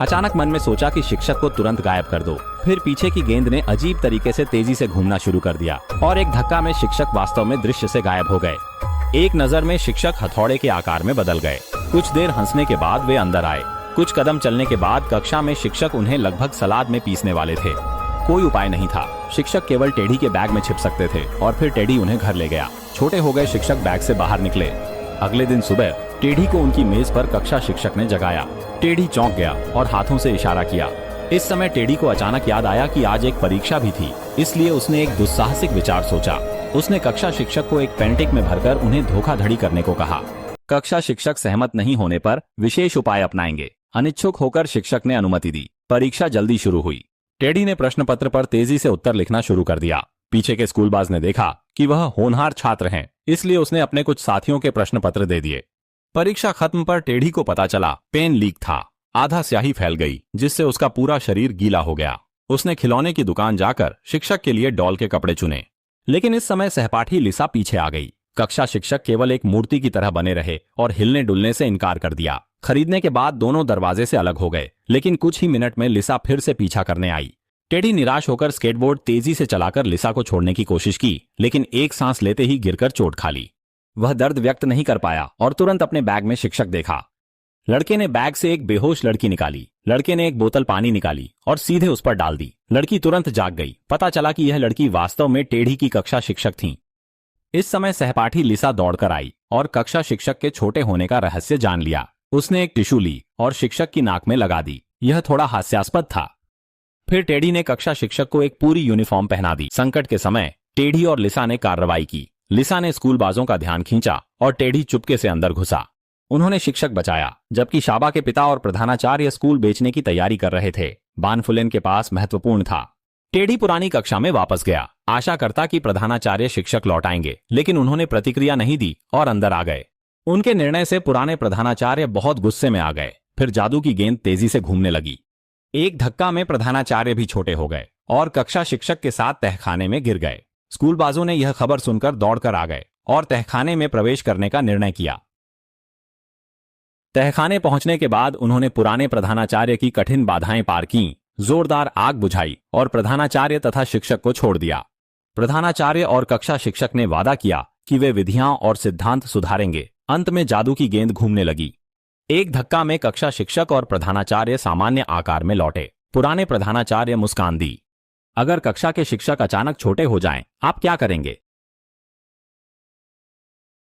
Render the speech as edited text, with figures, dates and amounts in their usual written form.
अचानक मन में सोचा कि शिक्षक को तुरंत गायब कर दो। फिर पीछे की गेंद ने अजीब तरीके से तेजी से घूमना शुरू कर दिया और एक धक्का में शिक्षक वास्तव में दृश्य से गायब हो गए। एक नजर में शिक्षक हथौड़े के आकार में बदल गए। कुछ देर हंसने के बाद वे अंदर आए। कुछ कदम चलने के बाद कक्षा में शिक्षक उन्हें लगभग सलाद में पीसने वाले थे। कोई उपाय नहीं था। शिक्षक केवल टेढ़ी के बैग में छिप सकते थे और फिर टेढ़ी उन्हें घर ले गया। छोटे हो गए शिक्षक बैग से बाहर निकले। अगले दिन सुबह टेढ़ी को उनकी मेज पर कक्षा शिक्षक ने जगाया। टेढ़ी चौंक गया और हाथों से इशारा किया। इस समय टेढ़ी को अचानक याद आया कि आज एक परीक्षा भी थी, इसलिए उसने एक दुस्साहसिक विचार सोचा। उसने कक्षा शिक्षक को एक पेंटिक में भरकर उन्हें धोखाधड़ी करने को कहा। कक्षा शिक्षक सहमत नहीं होने पर विशेष उपाय अपनाएंगे। अनिच्छुक होकर शिक्षक ने अनुमति दी। परीक्षा जल्दी शुरू हुई। टेढ़ी ने प्रश्न पत्र पर तेजी से उत्तर लिखना शुरू कर दिया। पीछे के स्कूलबाज ने देखा कि वह होनहार छात्र हैं, इसलिए उसने अपने कुछ साथियों के प्रश्न पत्र दे दिए। परीक्षा खत्म पर टेढ़ी को पता चला पेन लीक था। आधा स्याही फैल गई, जिससे उसका पूरा शरीर गीला हो गया। उसने खिलौने की दुकान जाकर शिक्षक के लिए डॉल के कपड़े चुने, लेकिन इस समय सहपाठी लिसा पीछे आ गई। कक्षा शिक्षक केवल एक मूर्ति की तरह बने रहे और हिलने डुलने से इनकार कर दिया। खरीदने के बाद दोनों दरवाजे से अलग हो गए, लेकिन कुछ ही मिनट में लिसा फिर से पीछा करने आई। टेढ़ी निराश होकर स्केटबोर्ड तेजी से चलाकर लिसा को छोड़ने की कोशिश की, लेकिन एक सांस लेते ही गिरकर चोट खा ली। वह दर्द व्यक्त नहीं कर पाया और तुरंत अपने बैग में शिक्षक देखा। लड़के ने बैग से एक बेहोश लड़की निकाली। लड़के ने एक बोतल पानी निकाली और सीधे उस पर डाल दी। लड़की तुरंत जाग गई। पता चला कि यह लड़की वास्तव में टेढ़ी की कक्षा शिक्षक थी। इस समय सहपाठी लिसा दौड़कर आई और कक्षा शिक्षक के छोटे होने का रहस्य जान लिया। उसने एक टिश्यू ली और शिक्षक की नाक में लगा दी। यह थोड़ा हास्यास्पद था। फिर टेढ़ी ने कक्षा शिक्षक को एक पूरी यूनिफॉर्म पहना दी। संकट के समय टेढ़ी और लिसा ने कार्रवाई की। लिसा ने स्कूलबाजों का ध्यान खींचा और टेढ़ी चुपके से अंदर घुसा। उन्होंने शिक्षक बचाया, जबकि शाबा के पिता और प्रधानाचार्य स्कूल बेचने की तैयारी कर रहे थे। बानफुलेन के पास महत्वपूर्ण था। टेढ़ी पुरानी कक्षा में वापस गया, आशा करता कि प्रधानाचार्य शिक्षक लौट आएंगे, लेकिन उन्होंने प्रतिक्रिया नहीं दी और अंदर आ गए। उनके निर्णय से पुराने प्रधानाचार्य बहुत गुस्से में आ गए। फिर जादू की गेंद तेजी से घूमने लगी। एक धक्का में प्रधानाचार्य भी छोटे हो गए और कक्षा शिक्षक के साथ तहखाने में गिर गए। स्कूलबाजों ने यह खबर सुनकर दौड़कर आ गए और तहखाने में प्रवेश करने का निर्णय किया। तहखाने पहुंचने के बाद उन्होंने पुराने प्रधानाचार्य की कठिन बाधाएं पार की, जोरदार आग बुझाई और प्रधानाचार्य तथा शिक्षक को छोड़ दिया। प्रधानाचार्य और कक्षा शिक्षक ने वादा किया कि वे विधियां और सिद्धांत सुधारेंगे। अंत में जादू की गेंद घूमने लगी। एक धक्का में कक्षा शिक्षक और प्रधानाचार्य सामान्य आकार में लौटे। पुराने प्रधानाचार्य मुस्कान दी। अगर कक्षा के शिक्षक अचानक छोटे हो जाएं, आप क्या करेंगे?